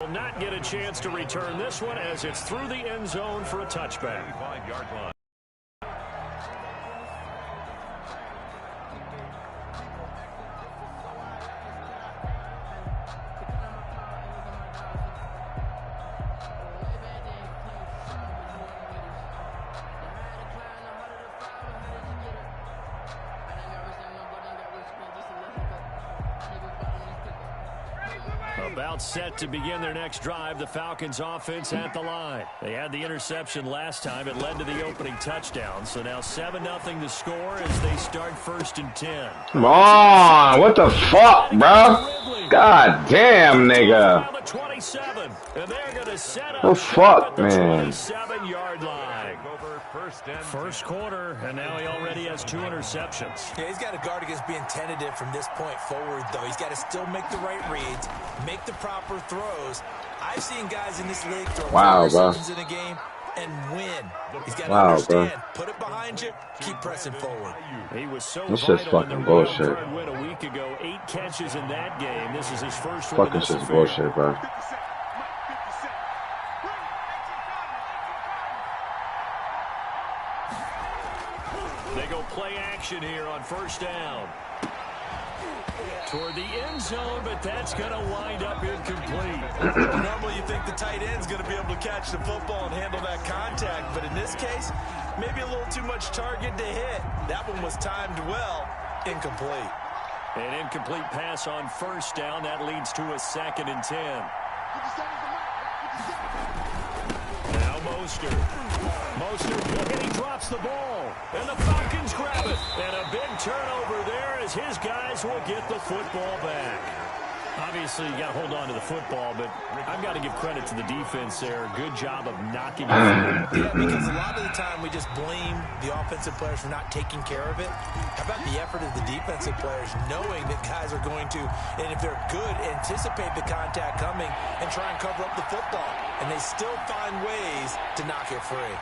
Will not get a chance to return this one as it's through the end zone for a touchback. 5-yard line. About set to begin their next drive, the Falcons offense at the line. They had the interception last time. It led to the opening touchdown. So now 7-0 to score as they start 1st and 10. Come on. What the fuck, bro? God damn, nigga. And they're going to set up the fuck, the man. 27-yard line. First quarter, and now he already has 2 interceptions. Yeah, he's got to guard against being tentative from this point forward, though. He's got to still make the right reads, make the proper throws. I've seen guys in this league throw 4 interceptions in a game and win. He's got to understand, put it behind you, keep pressing forward. He was so this is fucking bullshit. Win a week ago, 8 catches in that game. This is his first one. Fucking shit's bullshit, bro. They go play action here on 1st down. Toward the end zone, but that's going to wind up incomplete. Normally you think the tight end's going to be able to catch the football and handle that contact, but in this case, maybe a little too much target to hit. That one was timed well. Incomplete. An incomplete pass on 1st down. That leads to a 2nd and 10. Now Mostert, and he drops the ball. And the Falcons grab it. And a big turnover there as his guys will get the football back. Obviously, you got to hold on to the football, but I've got to give credit to the defense there. Good job of knocking it through. Yeah, because a lot of the time we just blame the offensive players for not taking care of it. How about the effort of the defensive players knowing that guys are going to, and if they're good, anticipate the contact coming and try and cover up the football. And they still find ways to knock it free.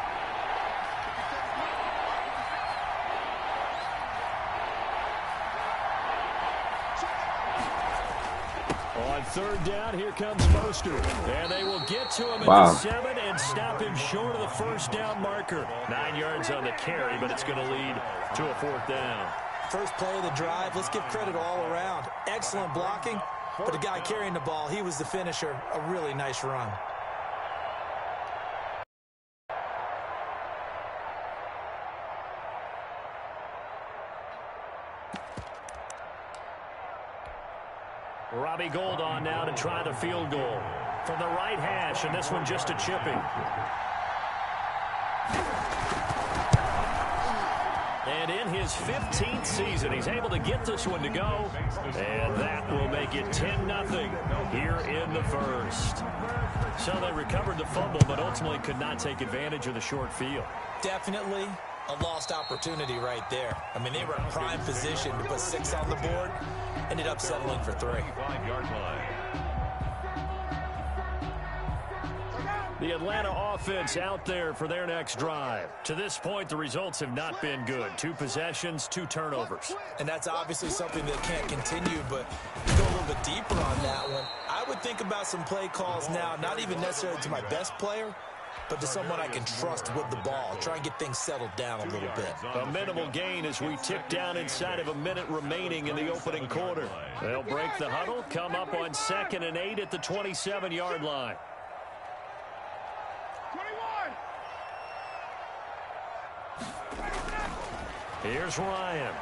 On 3rd down, here comes Mostert. And they will get to him at the 7 and stop him short of the 1st down marker. 9 yards on the carry, but it's going to lead to a 4th down. First play of the drive, let's give credit all around. Excellent blocking, but the guy carrying the ball, he was the finisher. A really nice run. Robbie Gould on now to try the field goal from the right hash, and this one just a chipping. And in his 15th season, he's able to get this one to go, and that will make it 10-0 here in the 1st. So they recovered the fumble, but ultimately could not take advantage of the short field. Definitely a lost opportunity right there. I mean, they were in prime position to put 6 on the board, ended up settling for 3. 5-yard line. The Atlanta offense out there for their next drive. To this point, the results have not been good. 2 possessions, 2 turnovers. And that's obviously something that can't continue, but to go a little bit deeper on that one, I would think about some play calls now, not even necessarily to my best player, but to someone I can trust with the ball. Try and get things settled down a little bit. A minimal gain as we tick down inside of a minute remaining in the opening quarter. They'll break the huddle, come up on 2nd and 8 at the 27-yard line. 21. Here's Ryan.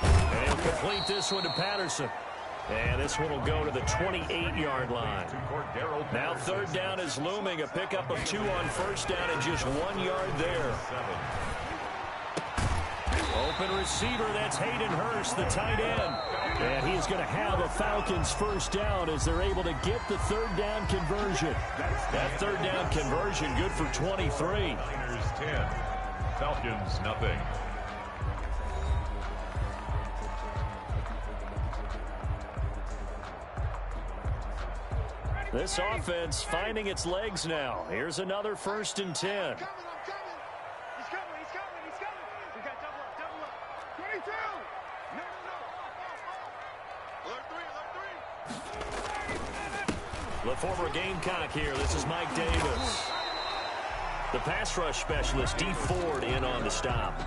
And he'll complete this one to Patterson. And this one will go to the 28-yard line. Now 3rd down is looming. A pickup of 2 on 1st down and just 1 yard there. Open receiver, that's Hayden Hurst, the tight end. And he's going to have a Falcons 1st down as they're able to get the 3rd down conversion. That 3rd down conversion good for 23. Niners 10, Falcons nothing. This offense finding its legs now. Here's another 1st and 10. He's coming. We got double up. 22. No. Alert three. The former Gamecock here. This is Mike Davis. The pass rush specialist, D. Ford, in on the stop.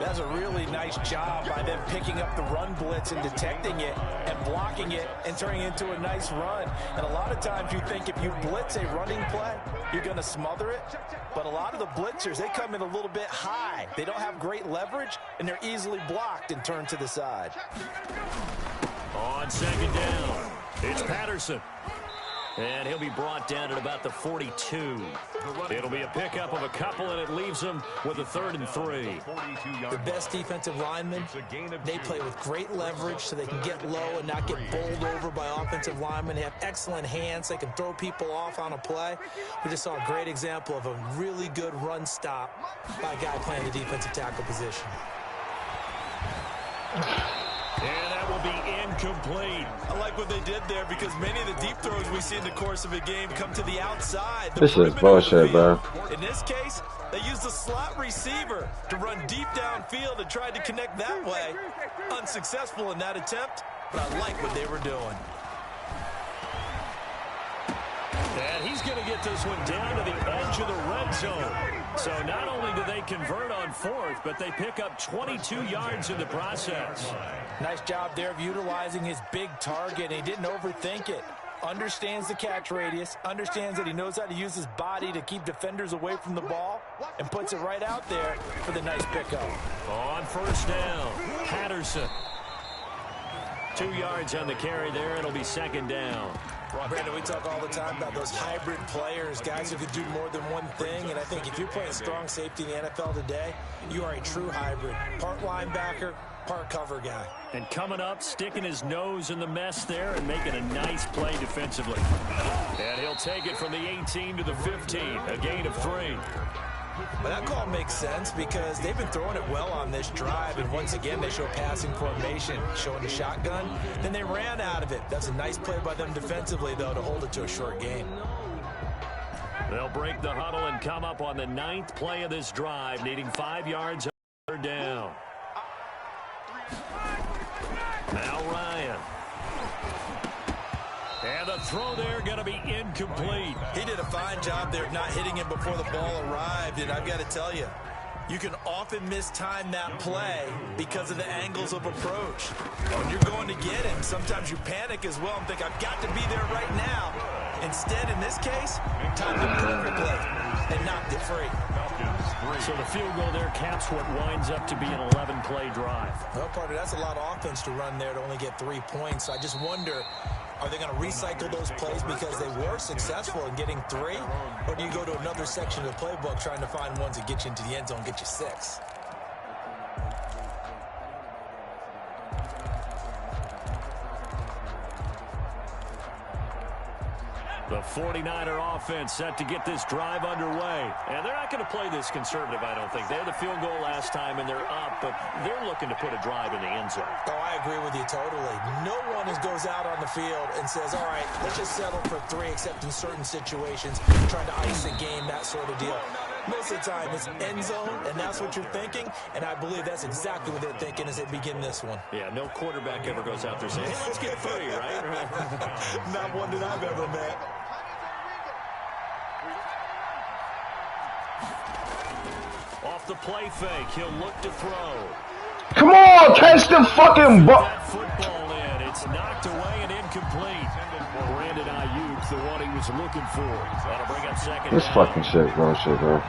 That's a really nice job by them picking up the run blitz and detecting it and blocking it and turning it into a nice run. And a lot of times you think if you blitz a running play, you're going to smother it. But a lot of the blitzers, they come in a little bit high. They don't have great leverage, and they're easily blocked and turned to the side. On second down, it's Patterson. And he'll be brought down at about the 42. It'll be a pickup of a couple, and it leaves him with a 3rd and 3. The best defensive linemen, they play with great leverage so they can get low and not get bowled over by offensive linemen. They have excellent hands. They can throw people off on a play. We just saw a great example of a really good run stop by a guy playing the defensive tackle position. And that will be incomplete. I like what they did there because many of the deep throws we see in the course of a game come to the outside. This is bullshit, bro. In this case, they used the slot receiver to run deep downfield and tried to connect that way. Unsuccessful in that attempt, but I like what they were doing. And he's going to get this one down to the edge of the red zone. So not only do they convert on 4th, but they pick up 22 yards in the process. Nice job there of utilizing his big target. He didn't overthink it. Understands the catch radius, understands that he knows how to use his body to keep defenders away from the ball, and puts it right out there for the nice pickup. On 1st down, Patterson. 2 yards on the carry there. It'll be 2nd down. Brandon, we talk all the time about those hybrid players, guys who could do more than one thing, and I think if you're playing strong safety in the NFL today, you are a true hybrid. Part linebacker, part cover guy. And coming up, sticking his nose in the mess there and making a nice play defensively. And he'll take it from the 18 to the 15, a gain of 3. But that call makes sense because they've been throwing it well on this drive, and once again they show passing formation, showing the shotgun. Then they ran out of it. That's a nice play by them defensively, though, to hold it to a short game. They'll break the huddle and come up on the 9th play of this drive, needing 5 yards on 3rd down. Now Ryan. And the throw there going to be incomplete. He did a fine job there of not hitting him before the ball arrived, and I've got to tell you, you can often mistime that play because of the angles of approach. When you're going to get him, sometimes you panic as well and think, I've got to be there right now. Instead, in this case, timed it perfectly and knocked it free. So the field goal there caps what winds up to be an 11-play drive. Well, partner, that's a lot of offense to run there to only get 3 points. I just wonder, are they going to recycle those plays because they were successful in getting 3? Or do you go to another section of the playbook trying to find ones that get you into the end zone, get you 6? The 49er offense set to get this drive underway. And they're not going to play this conservative, I don't think. They had the field goal last time, and they're up, but they're looking to put a drive in the end zone. Oh, I agree with you totally. No one goes out on the field and says, all right, let's just settle for 3, except in certain situations, trying to ice a game, that sort of deal. Most of the time, it's end zone, and that's what you're thinking, and I believe that's exactly what they're thinking as they begin this one. Yeah, no quarterback ever goes out there saying, hey, let's get 3, right? Not one that I've ever met. Off the play fake, he'll look to throw. Come on, catch the fucking ball. That football in. It's knocked away and incomplete. Brandon Ayuk, the one he was looking for. That'll bring up 2nd This down. fucking shit, bro. Shit, bro.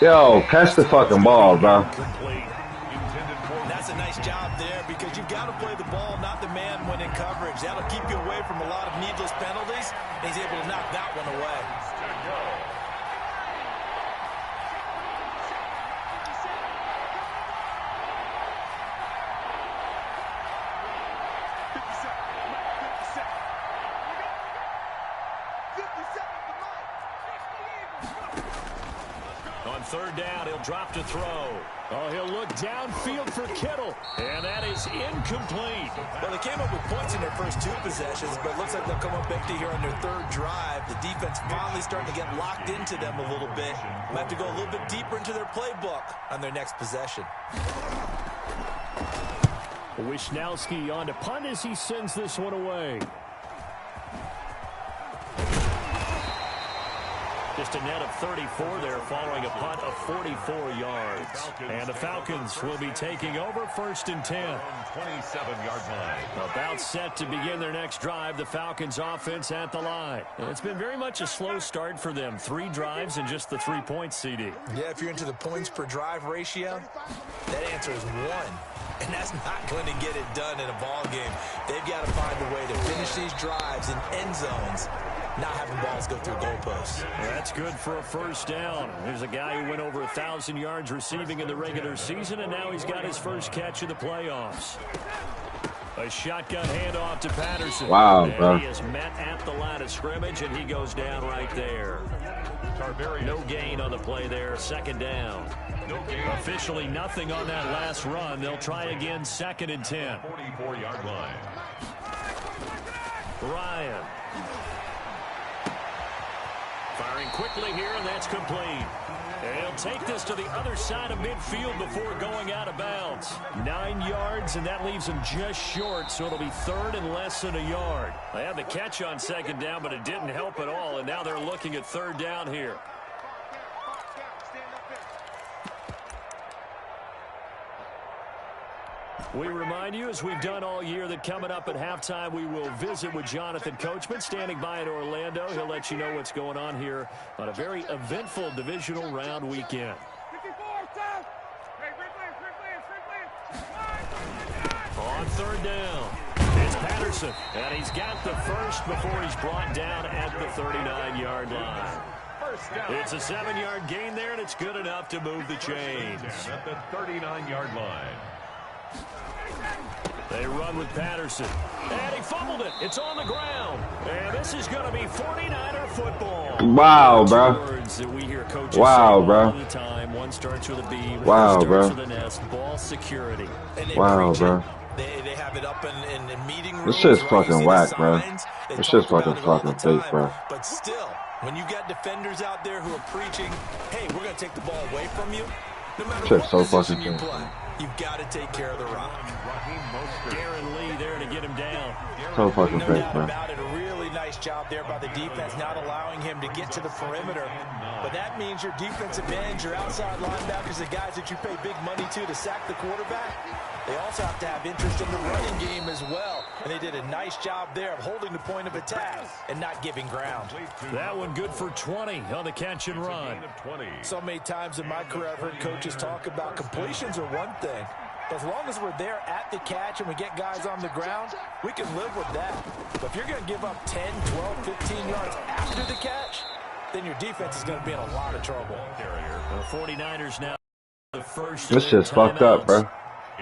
Yo, catch the fucking ball, bro. That's a nice job there because you've got to play the ball, not the man when in coverage. That'll keep you away from a lot of needless penalties. He's able to knock that one away. On 3rd down, he'll drop to throw. Oh, he'll look Downfield for Kittle. And that is incomplete. Well, they came up with points in their first 2 possessions, but it looks like they'll come up empty here on their 3rd drive. The defense finally starting to get locked into them a little bit. Might have to go a little bit deeper into their playbook on their next possession. Wisnowski on to punt as he sends this one away. Just a net of 34 there following a punt of 44 yards. And the Falcons will be taking over 1st and 10. 27-yard line. About set to begin their next drive. The Falcons offense at the line. It's been very much a slow start for them. 3 drives and just the 3 points, CD. Yeah, if you're into the points per drive ratio, that answer is 1. And that's not going to get it done in a ball game. They've got to find a way to finish these drives in end zones, not having balls go through goalposts. Well, that's good for a 1st down. There's a guy who went over 1,000 yards receiving in the regular season, and now he's got his first catch of the playoffs. A shotgun handoff to Patterson. Wow, and bro. He is met at the line of scrimmage, and he goes down right there. No gain on the play there. 2nd down. Officially nothing on that last run. They'll try again 2nd and 10. 44-yard line. Ryan. Firing quickly here, and that's complete. And he'll take this to the other side of midfield before going out of bounds. 9 yards, and that leaves him just short, so it'll be 3rd and less than a yard. They had the catch on 2nd down, but it didn't help at all, and now they're looking at 3rd down here. We remind you, as we've done all year, that coming up at halftime, we will visit with Jonathan Coachman, standing by in Orlando. He'll let you know what's going on here on a very eventful divisional round weekend. On 3rd down, it's Patterson, and he's got the first before he's brought down at the 39-yard line. It's a 7-yard gain there, and it's good enough to move the chains. At the 39-yard line. They run with Patterson. And he fumbled it. It's on the ground. And this is going to be 49er football. Wow, bro. Words that we hear coaches wow, say bro. All the time. One starts with a B. Wow, one starts bro. with an S. Ball security. Wow, bro. They have it up in meeting rooms. This shit's right? fucking whack, bro. They This talk shit's fucking about it all the fake, time. bro. But still, when you got defenders out there who are preaching, hey, we're going to take the ball away from you, no matter Shit's what so position fucking you fake. play, you've got to take care of the rock. Darren Lee there to get him down. So fucking No fake, doubt bro. about it. A really nice job there by the defense, not allowing him to get to the perimeter. But that means your defensive ends, your outside linebackers, the guys that you pay big money to sack the quarterback, they also have to have interest in the running game as well. And they did a nice job there of holding the point of attack and not giving ground. That one good for 20 on the catch and run. So many times in my career I've heard coaches talk about completions are one thing. As long as we're there at the catch and we get guys on the ground, we can live with that. But if you're going to give up 10, 12, 15 yards after the catch, then your defense is going to be in a lot of trouble. The 49ers now the first. This shit's fucked up, bro.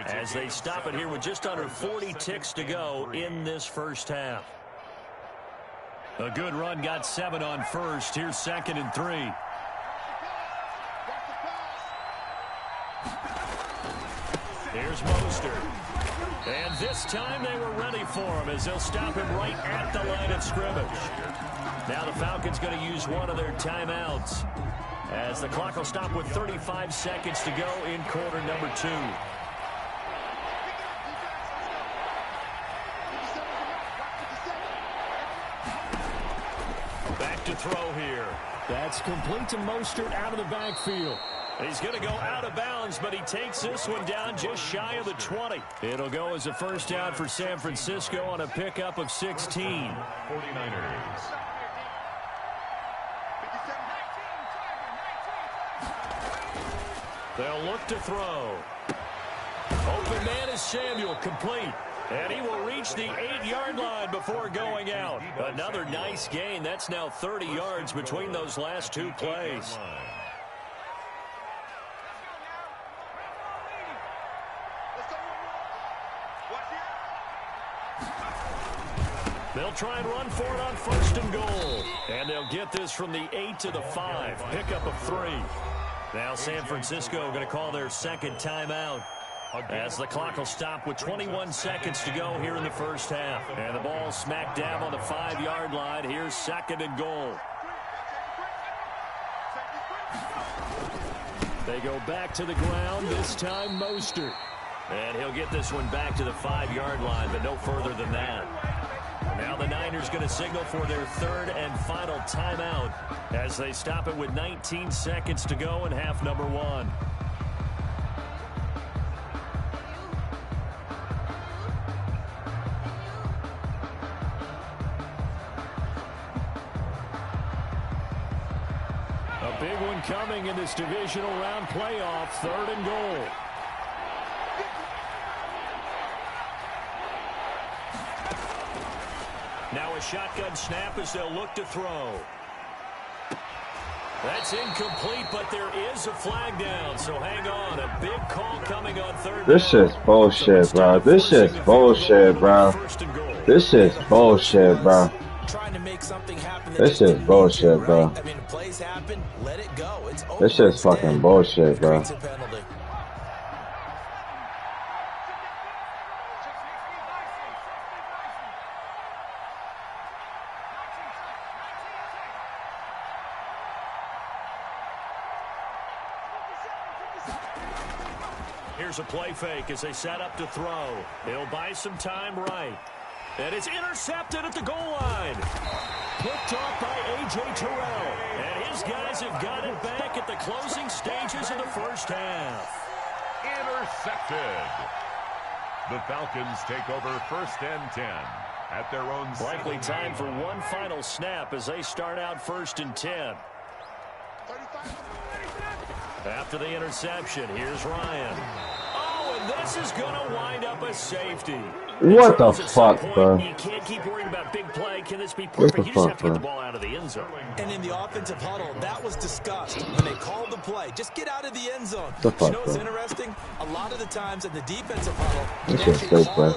As they stop it here with just under 40 ticks to go in this first half. A good run, got 7 on first. Here's 2nd and 3. Here's Mostert. And this time they were ready for him as they'll stop him right at the line of scrimmage. Now the Falcons going to use one of their timeouts as the clock will stop with 35 seconds to go in quarter number 2. Back to throw here. That's complete to Mostert out of the backfield. He's going to go out of bounds, but he takes this one down just shy of the 20. It'll go as a first down for San Francisco on a pickup of 16. 49ers. They'll look to throw. Open man is Samuel, complete. And he will reach the 8-yard line before going out. Another nice gain. That's now 30 yards between those last 2 plays. They'll try and run for it on 1st and goal. And they'll get this from the 8 to the 5. Pickup of 3. Now San Francisco going to call their second timeout, as the clock will stop with 21 seconds to go here in the first half. And the ball smack dab on the 5-yard line. Here's second and goal. They go back to the ground, this time Mostert. And he'll get this one back to the 5-yard line, but no further than that. Now the Niners going to signal for their third and final timeout as they stop it with 19 seconds to go in half number 1. A big one coming in this divisional round playoff, third and goal. Now a shotgun snap as they'll look to throw. That's incomplete, but there is a flag down, so hang on. A big call coming on third. This shit's bullshit, bro. This shit's bullshit, bro. This shit's bullshit, bro. Trying to make something happen. This is bullshit, bro. I mean, plays happen, let it go. It's over. This shit's fucking bullshit, bro. Here's a play fake as they set up to throw. He'll buy some time right. And it's intercepted at the goal line. Picked off by A.J. Terrell. And his guys have got it back at the closing stages of the first half. Intercepted. The Falcons take over first and 10 at their own. Likely time for one final snap as they start out first and 10. After the interception, here's Ryan. Oh, and this is going to wind up a safety. What the fuck, bro? You can't keep worrying about big play. Can this be perfect? You just have to get the ball out of the end zone. And in the offensive huddle, that was discussed when they called the play. Just get out of the end zone. The fuck, you know what's bro? interesting? A lot of the times in the defensive huddle, This shit's fake, bro.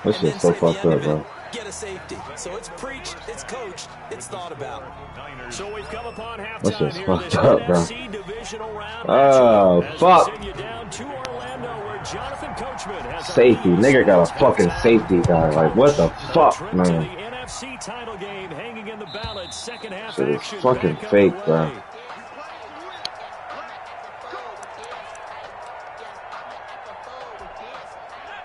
This shit's so fucked up, bro. Get a safety. So it's preached, it's coached, it's thought about. So we've come upon halftime This shit's here. fucked This up, bro. NFC divisional round. Oh, as fuck. we send you down to Orlando, where Jonathan Coachman has a Safety. lead. Nigga got a fucking safety guy. Like, what the fuck, Trip to man? the NFC title game hanging in the balance. Second half Shit is action fucking back fake, underway. bro.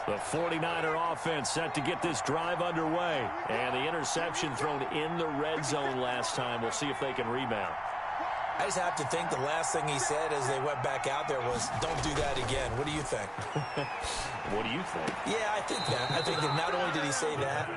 The 49er offense set to get this drive underway. And the interception thrown in the red zone last time. We'll see if they can rebound. I just have to think the last thing he said as they went back out there was, don't do that again. What do you think? What do you think? Yeah, I think that. I think that not only did he say that,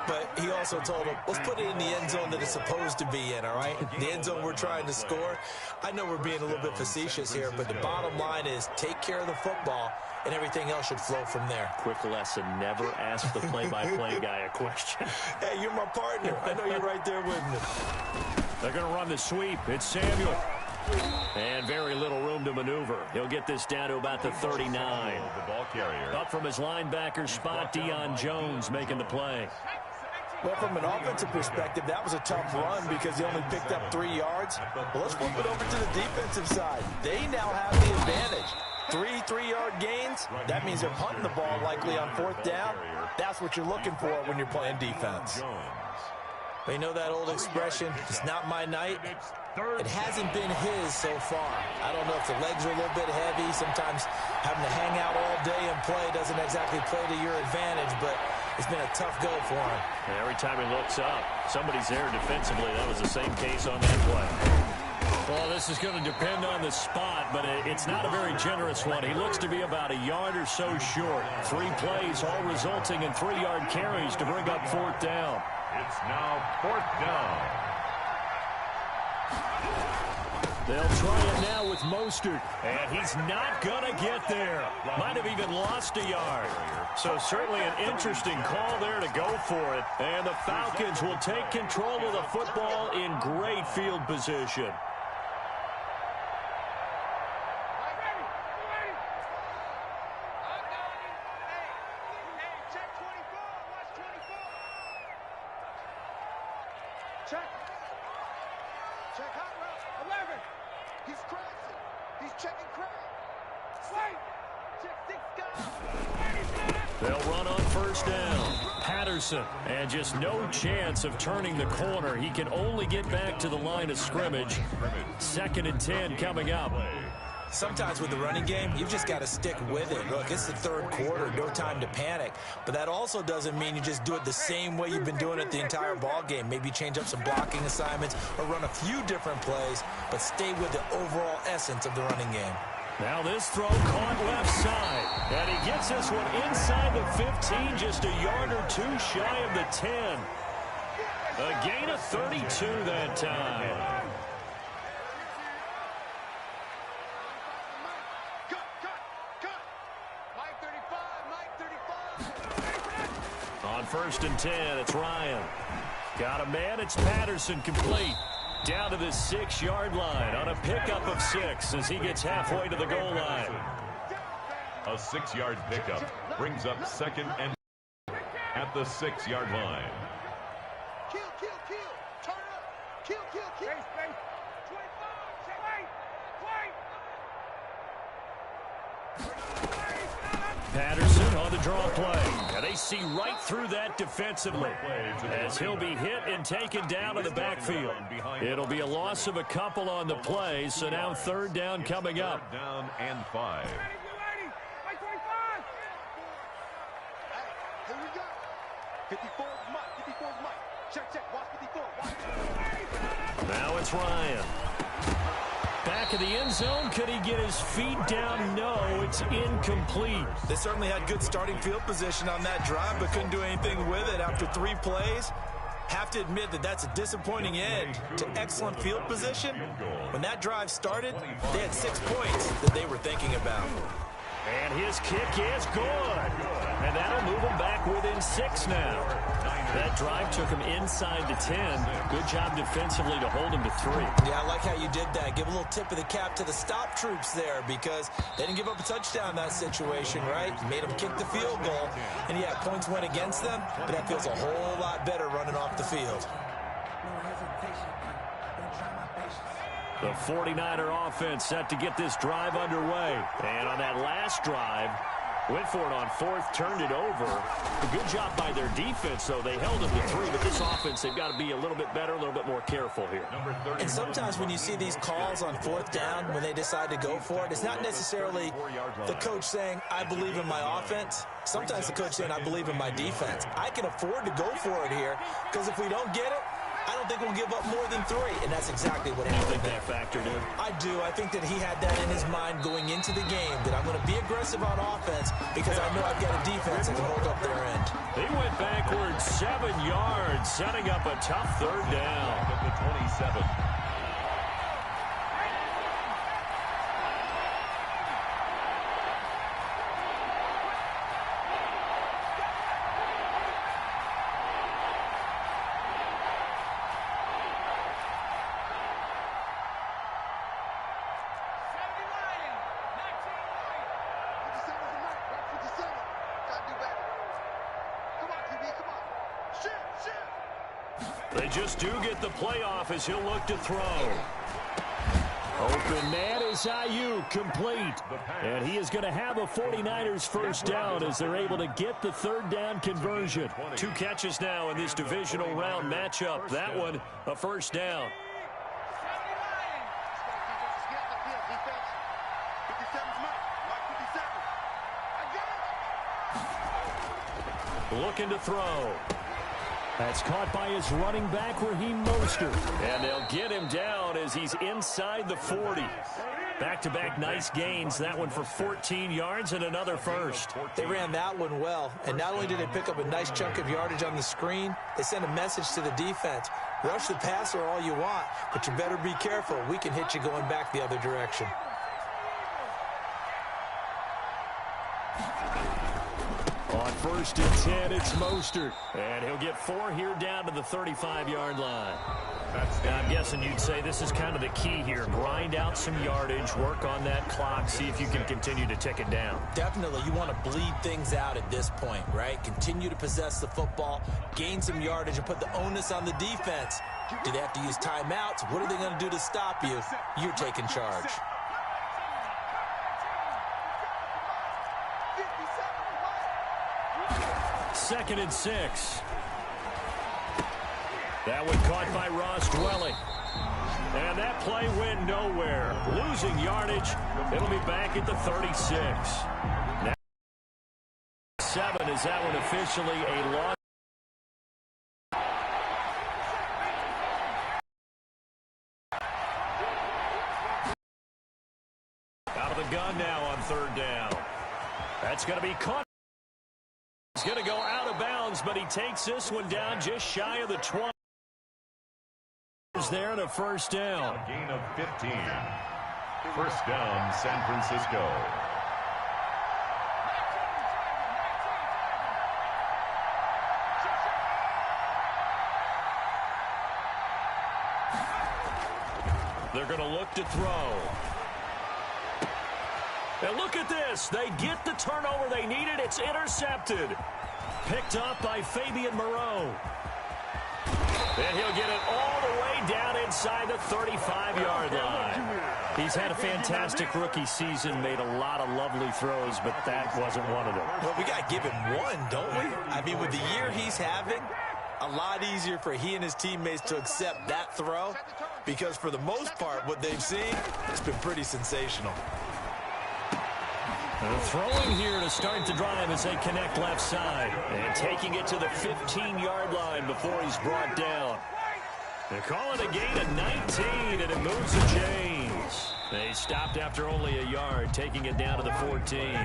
but he also told him, let's put it in the end zone that it's supposed to be in, all right? The end zone we're trying to score. I know we're being a little bit facetious here, but the bottom line is take care of the football, and everything else should flow from there. Quick lesson, never ask the play-by-play guy a question. Hey, you're my partner. I know you're right there with me. They're going to run the sweep. It's Samuel. And very little room to maneuver. He'll get this down to about the 39. The ball carrier. Up from his linebacker spot, Deion Jones making the play. Well, from an offensive perspective, that was a tough run because he only picked up 3 yards. Well, let's flip it over to the defensive side. They now have the advantage. 3 3-yard gains. That means they're punting the ball likely on 4th down. That's what you're looking for when you're playing defense. You know that old expression, it's not my night? It hasn't been his so far. I don't know if the legs are a little bit heavy. Sometimes having to hang out all day and play doesn't exactly play to your advantage, but it's been a tough go for him. And every time he looks up, somebody's there defensively. That was the same case on that play. Well, this is going to depend on the spot, but it's not a very generous one. He looks to be about a yard or so short. 3 plays, all resulting in 3-yard carries to bring up 4th down. It's now 4th down. They'll try it now with Mostert, and he's not going to get there. Might have even lost a yard. So certainly an interesting call there to go for it. And the Falcons will take control of the football in great field position. Check. Check hot route. 11. He's crossing. He's checking crowd. Wait. Check 6 guys. They'll run on first down. Patterson, and just no chance of turning the corner. He can only get back to the line of scrimmage. 2nd and 10 coming up. Sometimes with the running game, you've just got to stick with it. Look, it's the 3rd quarter, no time to panic. But that also doesn't mean you just do it the same way you've been doing it the entire ball game. Maybe change up some blocking assignments or run a few different plays, but stay with the overall essence of the running game. Now this throw caught left side, and he gets this one inside the 15, just a yard or 2 shy of the 10. A gain of 32 that time. On 1st and 10, it's Ryan. Got a man, it's Patterson, complete. Down to the 6-yard line on a pickup of 6 as he gets halfway to the goal line. A 6-yard pickup brings up 2nd and at the 6-yard line. Kill. Turn up. Kill. Space. 25. Wait. Patterson on the draw play. And they see right through that defensively as he'll be hit and taken down to the backfield. It'll be a loss of a couple on the play, so now 3rd down coming up. 3rd down and 5. Hey, here we go. 54 is Mike. Check. Watch 54. Watch. Now it's Ryan. Back of the end zone. Could he get his feet down? No, it's incomplete. They certainly had good starting field position on that drive, but couldn't do anything with it after 3 plays. Have to admit that that's a disappointing end to excellent field position. When that drive started, they had 6 points that they were thinking about. And his kick is good. And that'll move him back within 6 now. That drive took him inside the 10. Good job defensively to hold him to 3. Yeah, I like how you did that. Give a little tip of the cap to the stop troops there because they didn't give up a touchdown in that situation, right? Made them kick the field goal. And, yeah, points went against them, but that feels a whole lot better running off the field. The 49er offense set to get this drive underway. And on that last drive, went for it on 4th, turned it over. A good job by their defense, though. They held them to 3, but this offense, they've got to be a little bit better, a little bit more careful here. And sometimes when you see these calls on 4th down, when they decide to go for it, it's not necessarily the coach saying, I believe in my offense. Sometimes the coach saying, I believe in my defense. I can afford to go for it here because if we don't get it, I don't think we'll give up more than 3, and that's exactly what happened. You think that factored in? I do. I think that he had that in his mind going into the game, that I'm going to be aggressive on offense because I know I've got a defense that can hold up their end. He went backwards 7 yards, setting up a tough 3rd down. At the 27. They just do get the playoff as he'll look to throw. Open man is Ayuk, complete. And he is going to have a 49ers first down as they're able to get the 3rd down conversion. 2 catches now in this divisional round matchup. That one, a first down. Looking to throw. That's caught by his running back, Raheem Mostert. And they'll get him down as he's inside the 40. Back-to-back nice gains. That one for 14 yards and another first. They ran that one well. And not only did they pick up a nice chunk of yardage on the screen, they sent a message to the defense. Rush the passer all you want, but you better be careful. We can hit you going back the other direction. On 1st and 10, it's Mostert. And he'll get 4 here down to the 35-yard line. Now, I'm guessing you'd say this is kind of the key here. Grind out some yardage, work on that clock, see if you can continue to tick it down. Definitely. You want to bleed things out at this point, right? Continue to possess the football, gain some yardage, and put the onus on the defense. Do they have to use timeouts? What are they going to do to stop you? You're taking charge. 2nd and 6. That one caught by Ross Dwelling. And that play went nowhere. Losing yardage. It'll be back at the 36. Now 7 is that one officially a loss. Out of the gun now on 3rd down. That's going to be caught. He's going to go out of bounds, but he takes this one down just shy of the 20. There and a 1st down. A gain of 15. 1st down, San Francisco. They're going to look to throw. And look at this. They get the turnover they needed. It's intercepted. Picked up by Fabian Moreau. And he'll get it all the way down inside the 35-yard line. He's had a fantastic rookie season, made a lot of lovely throws, but that wasn't one of them. Well, we got to give him one, don't we? I mean, with the year he's having, a lot easier for he and his teammates to accept that throw because for the most part, what they've seen, it's been pretty sensational. Throwing here to start the drive as they connect left side. And taking it to the 15-yard line before he's brought down. They call it a gain of 19, and it moves the chains. They stopped after only a yard, taking it down to the 14.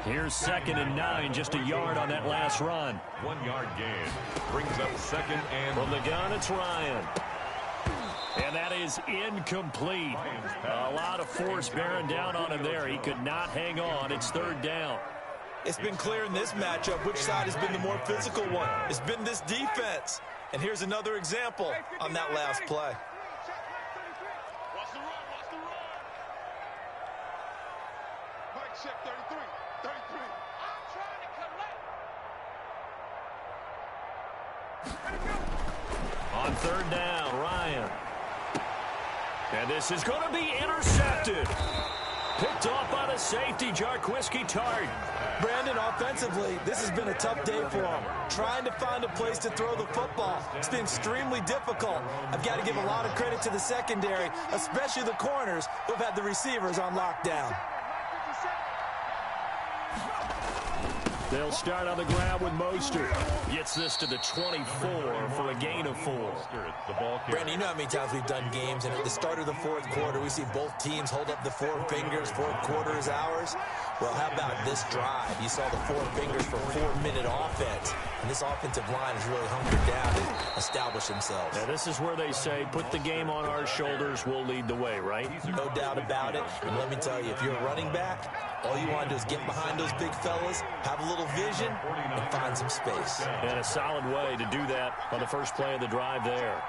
Here's 2nd and 9, just a yard on that last run. 1-yard gain. Brings up 2nd and... From the gun, it's Ryan. And that is incomplete. A lot of force bearing down on him there. He could not hang on. It's 3rd down. It's been clear in this matchup which side has been the more physical one. It's been this defense. And here's another example on that last play. Check 33. 33. On 3rd down, Ryan. And this is going to be intercepted. Picked off by the safety, Jarquiski Tart. Brandon, offensively, this has been a tough day for him. Trying to find a place to throw the football. It's been extremely difficult. I've got to give a lot of credit to the secondary, especially the corners who've had the receivers on lockdown. They'll start on the ground with Mostert. Gets this to the 24 for a gain of 4. Brandon, you know how many times we've done games, and at the start of the 4th quarter, we see both teams hold up the 4 fingers, 4th quarter is ours. Well, how about this drive? You saw the 4 fingers for 4-minute offense, and this offensive line has really hunkered down and established themselves. Now, this is where they say, put the game on our shoulders, we'll lead the way, right? No doubt about it, and let me tell you, if you're a running back, all you want to do is get behind those big fellas, have a little vision, and find some space. And a solid way to do that on the first play of the drive there.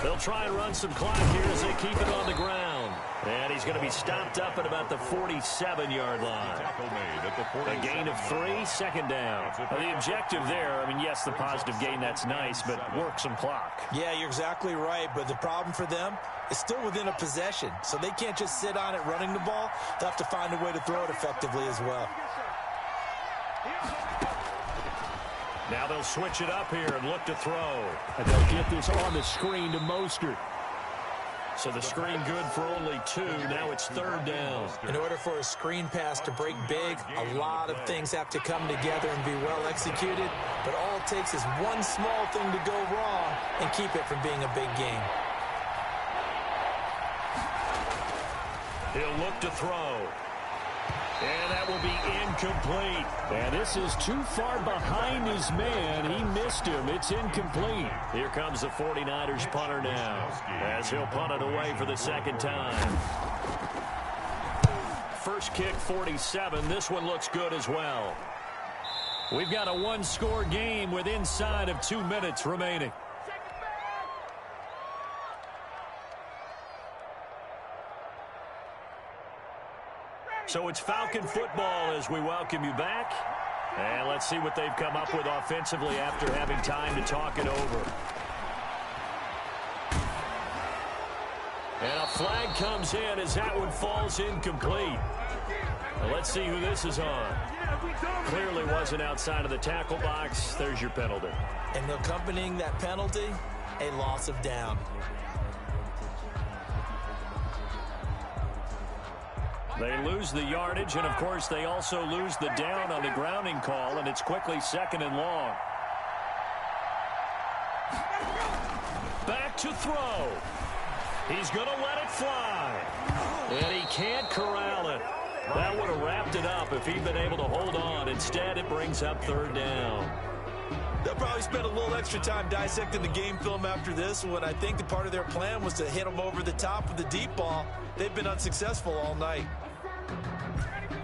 They'll try and run some clock here as they keep it on the ground. And he's going to be stopped up at about the 47-yard line. A gain of 3, 2nd down. Now, the objective there, I mean, yes, the positive gain, that's nice, but work some clock. Yeah, you're exactly right, but the problem for them is still within a possession, so they can't just sit on it running the ball. They'll have to find a way to throw it effectively as well. Now they'll switch it up here and look to throw. And they'll get this on the screen to Mostert. So the screen good for only 2. Now it's 3rd down. In order for a screen pass to break big, a lot of things have to come together and be well executed. But all it takes is one small thing to go wrong and keep it from being a big game. He'll look to throw. And that will be incomplete. And this is too far behind his man. He missed him. It's incomplete. Here comes the 49ers punter now, as he'll punt it away for the 2nd time. First kick, 47. This one looks good as well. We've got a 1-score game with inside of 2 minutes remaining. So it's Falcon football as we welcome you back. And let's see what they've come up with offensively after having time to talk it over. And a flag comes in as that one falls incomplete. Well, let's see who this is on. Clearly wasn't outside of the tackle box. There's your penalty. And accompanying that penalty, a loss of down. They lose the yardage, and, of course, they also lose the down on the grounding call, and it's quickly 2nd and long. Back to throw. He's going to let it fly. And he can't corral it. That would have wrapped it up if he'd been able to hold on. Instead, it brings up 3rd down. They'll probably spend a little extra time dissecting the game film after this one. I think the part of their plan was to hit them over the top with the deep ball. They've been unsuccessful all night.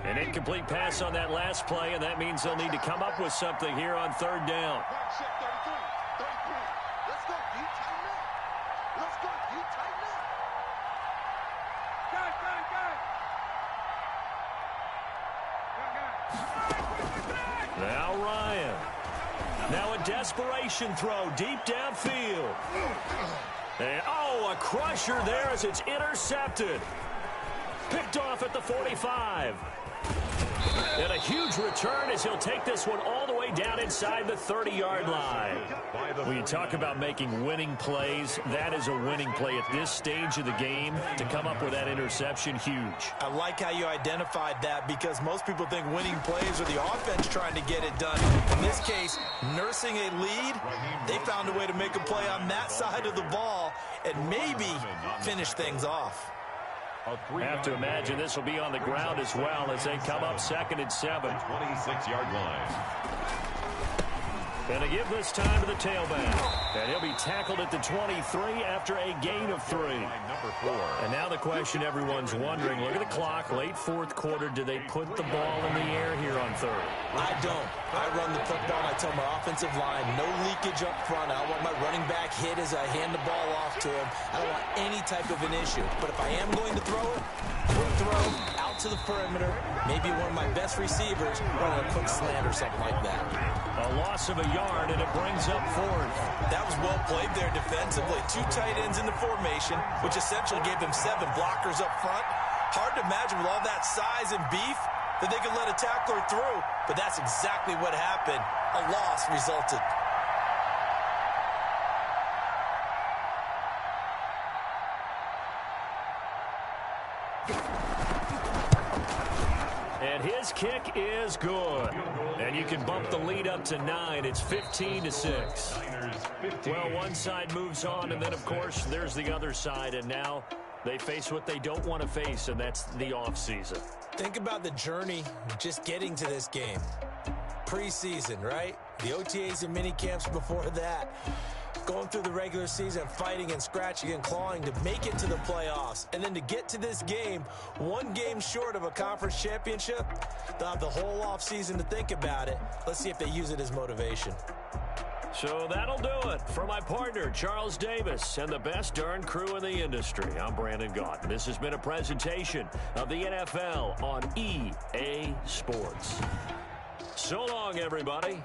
An incomplete pass on that last play, and that means they'll need to come up with something here on 3rd down. Let's go, D. Tighten up. Let's go, D. Tighten up. Now Ryan. Now a desperation throw deep downfield. And, a crusher there as it's intercepted. Picked off at the 45. And a huge return as he'll take this one all the way down inside the 30-yard line. When you talk about making winning plays, that is a winning play at this stage of the game. To come up with that interception, huge. I like how you identified that because most people think winning plays are the offense trying to get it done. In this case, nursing a lead, they found a way to make a play on that side of the ball and maybe finish things off. I have to imagine this will be on the ground as well as they come up 2nd and 7. 26-yard line. And to give this time to the tailback. And he'll be tackled at the 23 after a gain of 3. Number 4. And now the question everyone's wondering, look at the clock, late 4th quarter, do they put the ball in the air here on 3rd? I don't. I run the football. I tell my offensive line, no leakage up front. I want my running back hit as I hand the ball off to him. I don't want any type of an issue. But if I am going to throw it, quick throw, out to the perimeter, maybe one of my best receivers running a quick slant or something like that. A loss of a yard, and it brings up 4th. That was well played there defensively. 2 tight ends in the formation, which essentially gave them 7 blockers up front. Hard to imagine with all that size and beef that they could let a tackler through, but that's exactly what happened. A loss resulted. And his kick is good. And you can bump the lead up to 9. It's 15-6. Well, one side moves on, and then, of course, there's the other side. And now they face what they don't want to face, and that's the offseason. Think about the journey just getting to this game. Preseason, right? The OTAs and mini camps before that. Going through the regular season, fighting and scratching and clawing to make it to the playoffs. And then to get to this game, 1 game short of a conference championship, they'll have the whole offseason to think about it. Let's see if they use it as motivation. So that'll do it for my partner, Charles Davis, and the best darn crew in the industry. I'm Brandon Gaunt. This has been a presentation of the NFL on EA Sports. So long, everybody.